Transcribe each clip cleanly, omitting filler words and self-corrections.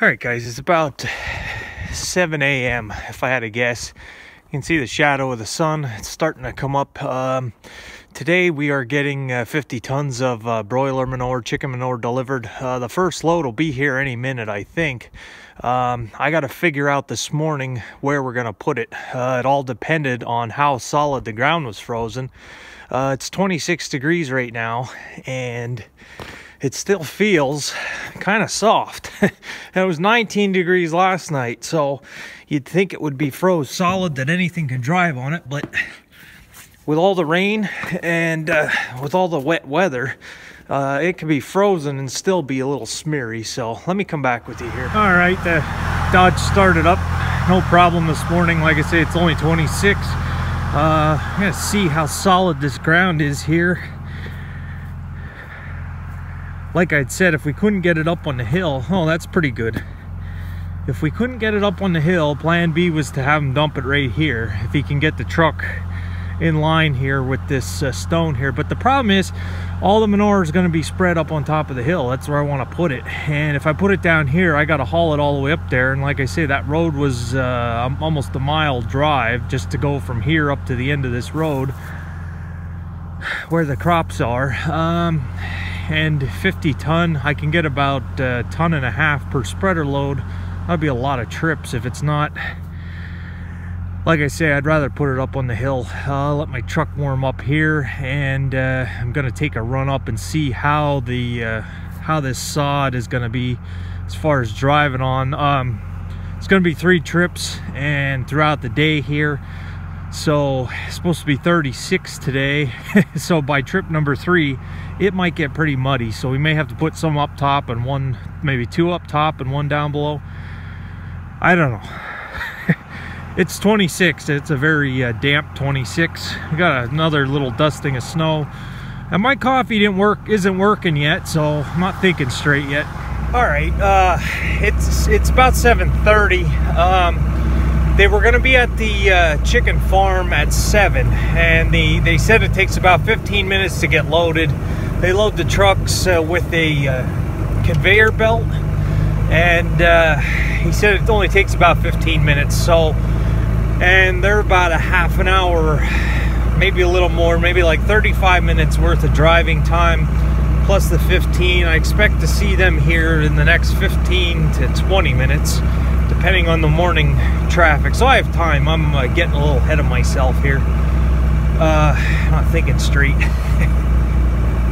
All right, guys, it's about 7 a.m. if I had to guess. You can see the shadow of the sun. It's starting to come up. Today we are getting 50 tons of broiler manure, chicken manure delivered. The first load will be here any minute, I think. I got to figure out this morning where we're going to put it. It all depended on how solid the ground was frozen. It's 26 degrees right now, and it still feels kind of soft. It was 19 degrees last night, so you'd think it would be froze solid, that anything can drive on it, but with all the rain and with all the wet weather, it can be frozen and still be a little smeary. So let me come back with you here. All right, the Dodge started up, no problem this morning. Like I say, it's only 26. I'm gonna see how solid this ground is here. Like I'd said, if we couldn't get it up on the hill, oh, that's pretty good. If we couldn't get it up on the hill, plan B was to have him dump it right here, if he can get the truck in line here with this stone here. But the problem is, all the manure is going to be spread up on top of the hill. That's where I want to put it. And if I put it down here, I got to haul it all the way up there. And like I say, that road was almost a mile drive just to go from here up to the end of this road where the crops are. And 50 ton, I can get about a ton and a half per spreader load. That'll be a lot of trips. If it's not, like I say, I'd rather put it up on the hill. I'll let my truck warm up here, and I'm gonna take a run up and see how the how this sod is gonna be as far as driving on. It's gonna be 3 trips and throughout the day here. So it's supposed to be 36 today. So by trip number 3, it might get pretty muddy. So we may have to put some up top and one, maybe 2 up top and 1 down below. I don't know. It's 26. It's a very damp 26. We got another little dusting of snow. And my coffee isn't working yet, so I'm not thinking straight yet. All right, it's about 7:30. They were going to be at the chicken farm at 7, and they said it takes about 15 minutes to get loaded. They load the trucks with a conveyor belt, and he said it only takes about 15 minutes. So, and they're about a half an hour, maybe a little more, maybe like 35 minutes worth of driving time, plus the 15. I expect to see them here in the next 15 to 20 minutes. Depending on the morning traffic. So I have time. I'm getting a little ahead of myself here. Not thinking straight.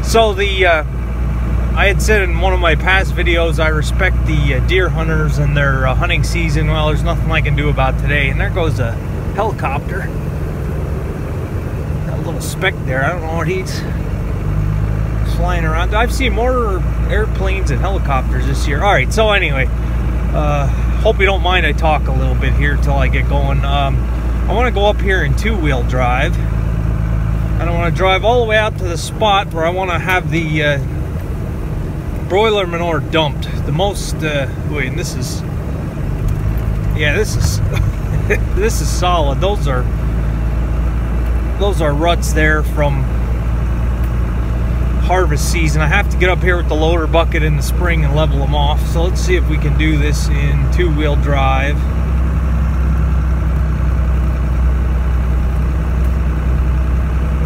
So I had said in one of my past videos, I respect the deer hunters and their hunting season. Well, there's nothing I can do about today. And there goes a helicopter. That little speck there. I don't know what he's flying around. I've seen more airplanes and helicopters this year. All right. So anyway, hope you don't mind I talk a little bit here till I get going. I want to go up here in 2-wheel drive, and I want to drive all the way out to the spot where I want to have the broiler manure dumped. The most wait, and this is, yeah, this is this is solid. Those are ruts there from harvest season. I have to get up here with the loader bucket in the spring and level them off. So let's see if we can do this in 2-wheel drive.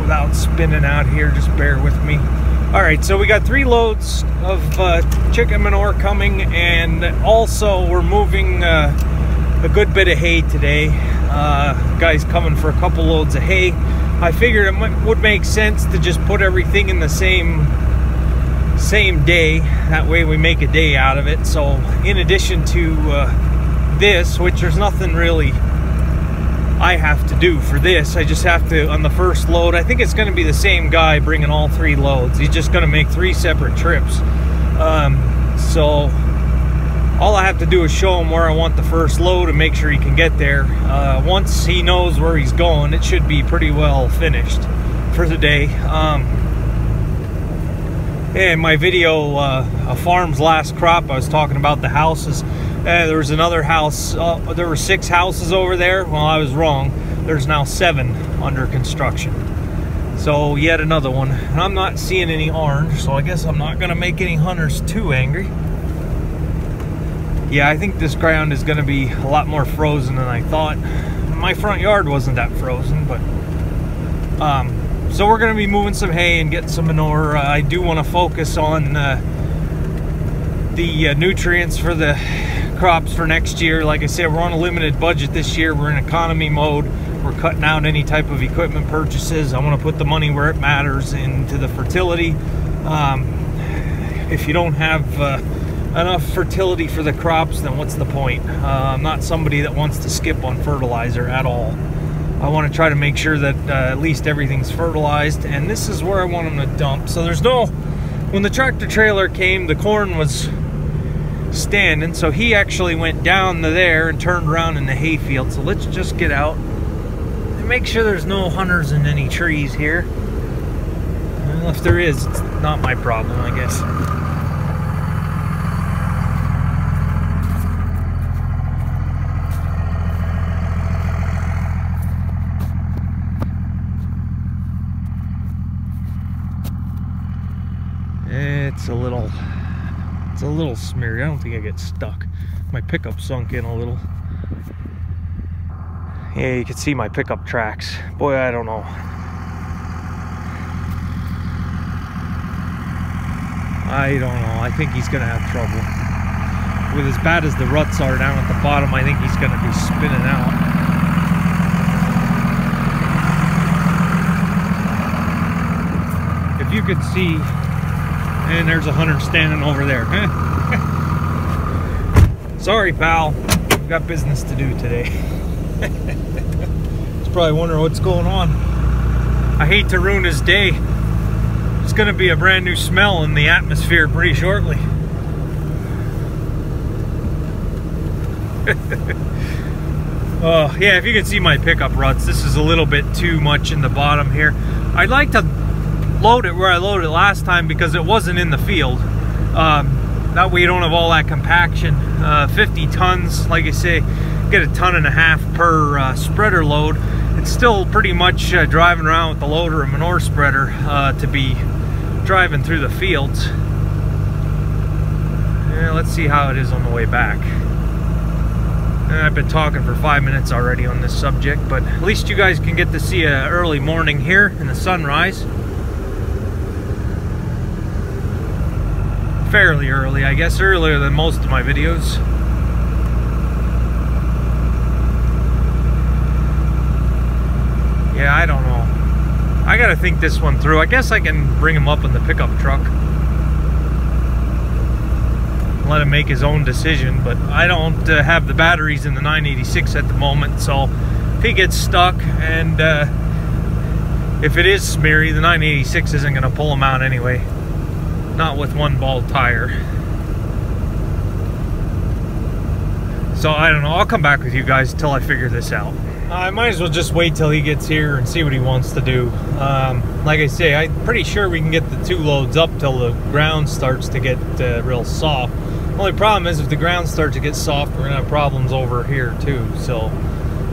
Without spinning out here, just bear with me. All right, so we got 3 loads of chicken manure coming, and also we're moving a good bit of hay today. Guys coming for a couple loads of hay. I figured it would make sense to just put everything in the same day. That way we make a day out of it. So in addition to this, which there's nothing really I have to do for this, I just have to, on the first load, I think it's going to be the same guy bringing all 3 loads. He's just going to make 3 separate trips. So all I have to do is show him where I want the first load and make sure he can get there. Once he knows where he's going, it should be pretty well finished for the day. In my video, A Farm's Last Crop, I was talking about the houses. There was another house, there were 6 houses over there. Well, I was wrong. There's now 7 under construction. So yet another one. And I'm not seeing any orange, so I guess I'm not going to make any hunters too angry. Yeah, I think this ground is going to be a lot more frozen than I thought. My front yard wasn't that frozen, but so we're going to be moving some hay and getting some manure. I do want to focus on the nutrients for the crops for next year. Like I said, we're on a limited budget this year. We're in economy mode. We're cutting out any type of equipment purchases. I want to put the money where it matters, into the fertility. If you don't have enough fertility for the crops, then what's the point? I'm not somebody that wants to skip on fertilizer at all. I want to try to make sure that at least everything's fertilized, and this is where I want them to dump. So there's no, when the tractor trailer came, the corn was standing, so he actually went down to there and turned around in the hayfield. So let's just get out and make sure there's no hunters in any trees here. Well, if there is, it's not my problem, I guess. It's a little smeary. I don't think I get stuck. My pickup sunk in a little. Yeah, you can see my pickup tracks. Boy, I don't know. I don't know. I think he's gonna have trouble. With as bad as the ruts are down at the bottom, I think he's gonna be spinning out. If you could see, and there's a hunter standing over there. Sorry, pal. We've got business to do today. He's probably wondering what's going on. I hate to ruin his day. It's going to be a brand new smell in the atmosphere pretty shortly. Oh, yeah, if you can see my pickup ruts, this is a little bit too much in the bottom here. I'd like to load it where I loaded it last time because it wasn't in the field. That way you don't have all that compaction. 50 tons, like I say, get 1.5 tons per spreader load. It's still pretty much driving around with the loader and manure spreader to be driving through the fields. Yeah, let's see how it is on the way back. I've been talking for 5 minutes already on this subject, but at least you guys can get to see an early morning here in the sunrise. Fairly early, I guess, earlier than most of my videos. Yeah, I don't know. I gotta think this one through. I guess I can bring him up in the pickup truck. Let him make his own decision, but I don't have the batteries in the 986 at the moment, so if he gets stuck and if it is smeary, the 986 isn't gonna pull him out anyway. Not with one bald tire. So I don't know, I'll come back with you guys until I figure this out. I might as well just wait till he gets here and see what he wants to do. Like I say, I'm pretty sure we can get the 2 loads up till the ground starts to get real soft. The only problem is if the ground starts to get soft, we're gonna have problems over here too. So,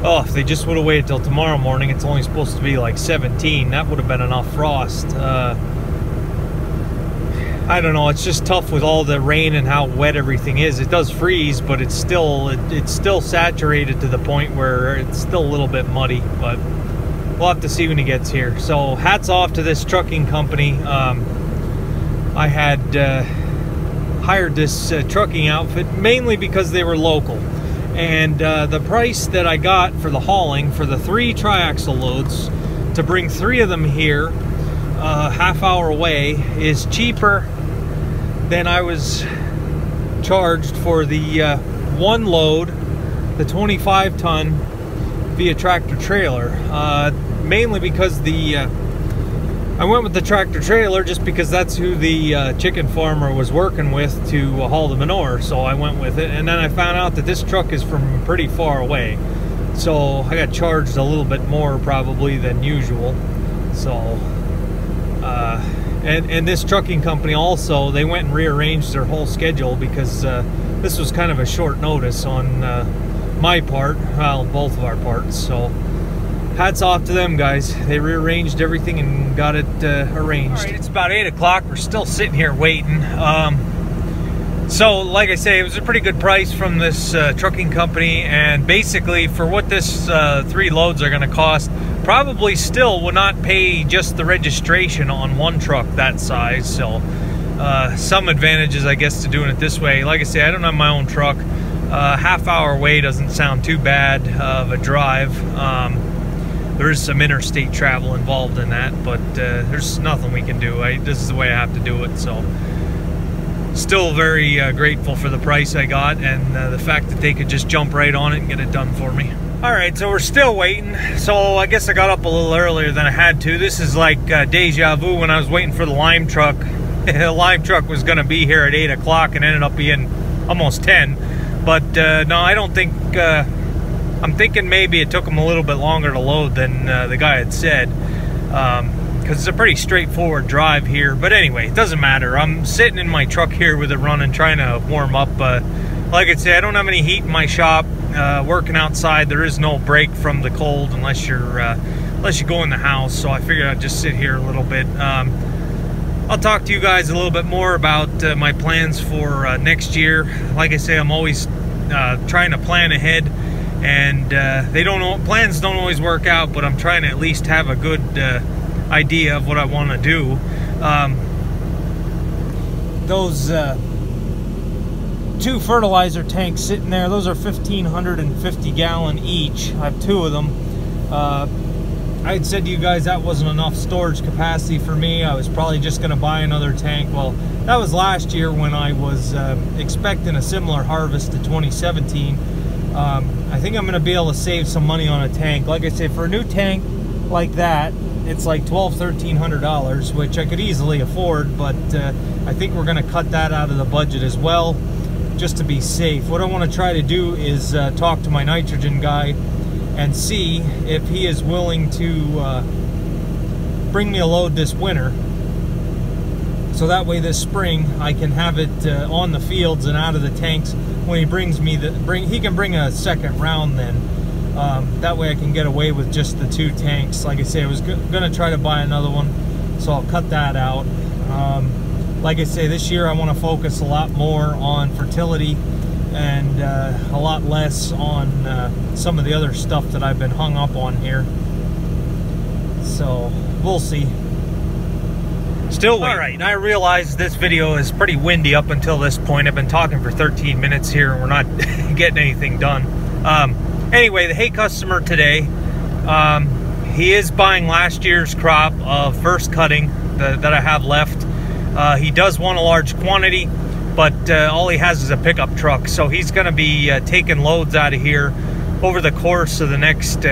oh, if they just would have waited till tomorrow morning, it's only supposed to be like 17. That would have been enough frost. I don't know, it's just tough with all the rain and how wet everything is. It does freeze, but it's still saturated to the point where it's still a little bit muddy, but we'll have to see when he gets here. So hats off to this trucking company. I had hired this trucking outfit mainly because they were local. And the price that I got for the hauling for the 3 triaxle loads to bring 3 of them here, half-hour away, is cheaper than I was charged for the 1 load, the 25-ton via tractor trailer. Mainly because I went with the tractor trailer just because that's who the chicken farmer was working with to haul the manure, so I went with it. And then I found out that this truck is from pretty far away, so I got charged a little bit more probably than usual. So and this trucking company also, they went and rearranged their whole schedule because this was kind of a short notice on my part, well, both of our parts. So hats off to them guys. They rearranged everything and got it arranged. All right, it's about 8 o'clock. We're still sitting here waiting. So, like I say, it was a pretty good price from this trucking company, and basically for what this 3 loads are going to cost, probably still will not pay just the registration on one truck that size. So, some advantages, I guess, to doing it this way. Like I say, I don't have my own truck. Half-hour away doesn't sound too bad of a drive. There is some interstate travel involved in that, but there's nothing we can do. This is the way I have to do it. So, still very grateful for the price I got, and the fact that they could just jump right on it and get it done for me. All right, so we're still waiting. So I guess I got up a little earlier than I had to. This is like deja vu when I was waiting for the lime truck. The lime truck was going to be here at 8 o'clock and ended up being almost 10. But no, I don't think, I'm thinking maybe it took them a little bit longer to load than the guy had said. Because it's a pretty straightforward drive here. But anyway, it doesn't matter. I'm sitting in my truck here with it running, trying to warm up. Like I say, I don't have any heat in my shop. Working outside, there is no break from the cold unless you go in the house. So I figured I'd just sit here a little bit. I'll talk to you guys a little bit more about my plans for next year. Like I say, I'm always trying to plan ahead, and plans don't always work out, but I'm trying to at least have a good idea of what I want to do. Those 2 fertilizer tanks sitting there, those are 1,550 gallon each. I have 2 of them. I had said to you guys that wasn't enough storage capacity for me. I was probably just going to buy another tank. Well, that was last year when I was expecting a similar harvest to 2017. I think I'm going to be able to save some money on a tank. Like I say, for a new tank like that, it's like $1,200–1,300, which I could easily afford, but I think we're going to cut that out of the budget as well, just to be safe. What I want to try to do is talk to my nitrogen guy and see if he is willing to bring me a load this winter, so that way this spring I can have it on the fields and out of the tanks when he brings me he can bring a second round then. That way I can get away with just the 2 tanks. Like I say, I was gonna try to buy another one, so I'll cut that out. Like I say, this year I want to focus a lot more on fertility and a lot less on some of the other stuff that I've been hung up on here. So we'll see. Still waiting. All right, I realize this video is pretty windy up until this point. I've been talking for 13 minutes here and we're not getting anything done. Anyway, the hay customer today, he is buying last year's crop of first cutting that I have left. He does want a large quantity, but all he has is a pickup truck. So he's going to be taking loads out of here over the course of the next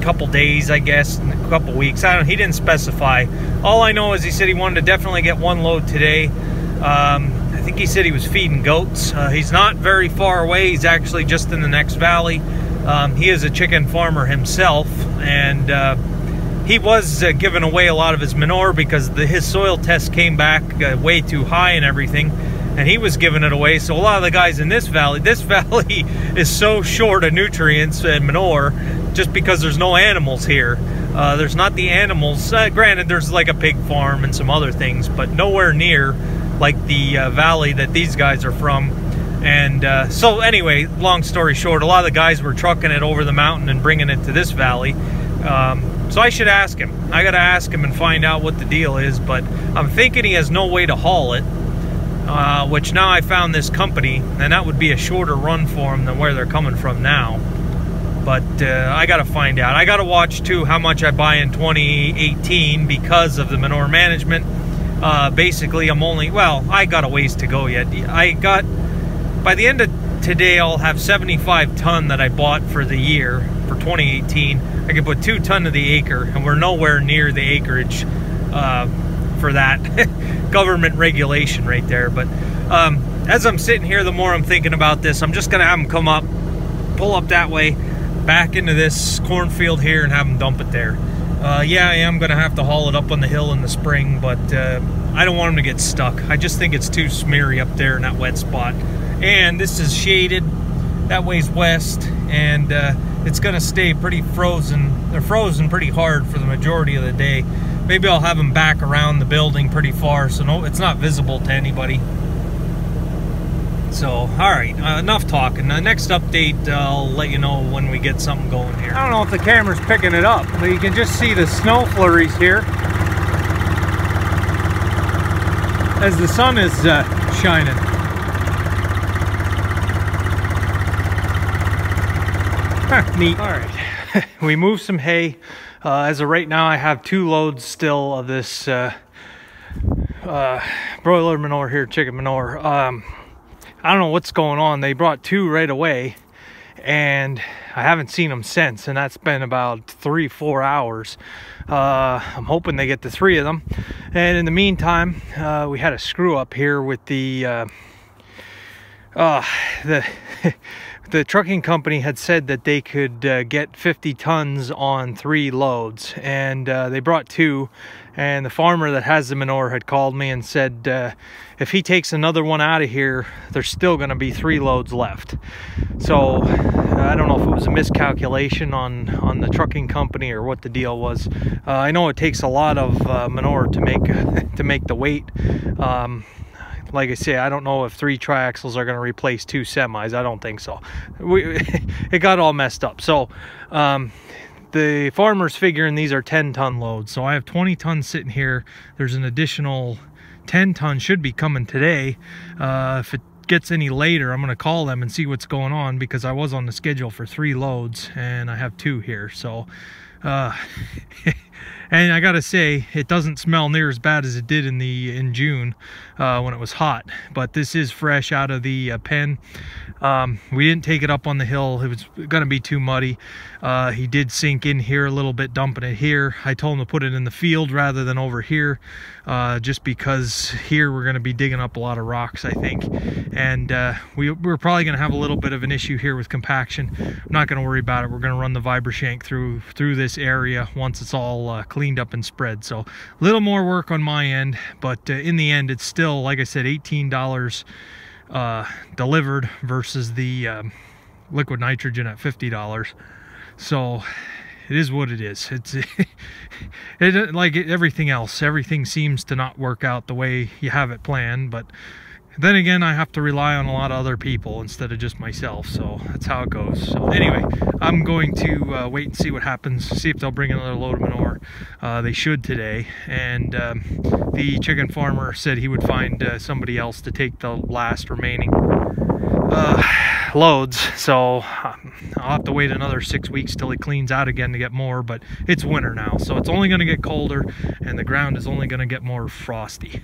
couple days, I guess, a couple weeks. He didn't specify. All I know is he said he wanted to definitely get 1 load today. I think he said he was feeding goats. He's not very far away. He's actually just in the next valley. He is a chicken farmer himself, and he was giving away a lot of his manure because his soil test came back way too high and everything, and he was giving it away. So a lot of the guys in this valley is so short of nutrients and manure just because there's no animals here. There's not the animals. Granted, there's like a pig farm and some other things, but nowhere near like the valley that these guys are from. And so anyway, long story short, a lot of the guys were trucking it over the mountain and bringing it to this valley. So I should ask him. I got to ask him and find out what the deal is, but I'm thinking he has no way to haul it, which now I found this company, and that would be a shorter run for them than where they're coming from now. But I got to find out. I got to watch too how much I buy in 2018 because of the manure management. Basically, I got a ways to go yet. By the end of today, I'll have 75 ton that I bought for the year for 2018. I could put 2 ton to the acre, and we're nowhere near the acreage for that government regulation right there. But as I'm sitting here, the more I'm thinking about this, I'm just gonna have them come up, pull up that way, back into this cornfield here, and have them dump it there. Yeah, I am gonna have to haul it up on the hill in the spring, but I don't want them to get stuck. I just think it's too smeary up there in that wet spot. And this is shaded, that way's west, and it's gonna stay pretty frozen. They're frozen pretty hard for the majority of the day. Maybe I'll have them back around the building pretty far, so no, it's not visible to anybody. So, all right, enough talking. Next update, I'll let you know when we get something going here. I don't know if the camera's picking it up, but you can just see the snow flurries here as the sun is shining. Neat. All right, we moved some hay. As of right now, I have 2 loads still of this broiler manure here, chicken manure. I don't know what's going on. They brought 2 right away, and I haven't seen them since, and that's been about 3-4 hours. I'm hoping they get the 3 of them. And in the meantime, we had a screw up here with the trucking company had said that they could get 50 tons on 3 loads, and they brought 2, and the farmer that has the manure had called me and said if he takes another one out of here, there's still going to be 3 loads left. So I don't know if it was a miscalculation on the trucking company or what the deal was. I know it takes a lot of manure to make the weight. Like I say, I don't know if 3 triaxles are going to replace 2 semis. I don't think so. It got all messed up. So the farmer's figuring these are 10-ton loads. So I have 20 tons sitting here. There's an additional 10 tons should be coming today. If it gets any later, I'm going to call them and see what's going on, because I was on the schedule for 3 loads and I have 2 here. So and I gotta say, it doesn't smell near as bad as it did in June when it was hot, but this is fresh out of the pen. We didn't take it up on the hill. It was gonna be too muddy. He did sink in here a little bit, dumping it here. I told him to put it in the field rather than over here, just because here we're gonna be digging up a lot of rocks, I think, and we're probably gonna have a little bit of an issue here with compaction. I'm not gonna worry about it. We're gonna run the Vibrashank through this area once it's all cleaned up and spread. So a little more work on my end, but in the end, it's still, like I said, $18 delivered versus the liquid nitrogen at $50. So it is what it is. It's like everything else. Everything seems to not work out the way you have it planned, but then again, I have to rely on a lot of other people instead of just myself, so that's how it goes. So anyway, I'm going to wait and see what happens, see if they'll bring another load of manure. They should today, and the chicken farmer said he would find somebody else to take the last remaining loads. So I'll have to wait another 6 weeks till it cleans out again to get more, but it's winter now, so it's only going to get colder, and the ground is only going to get more frosty.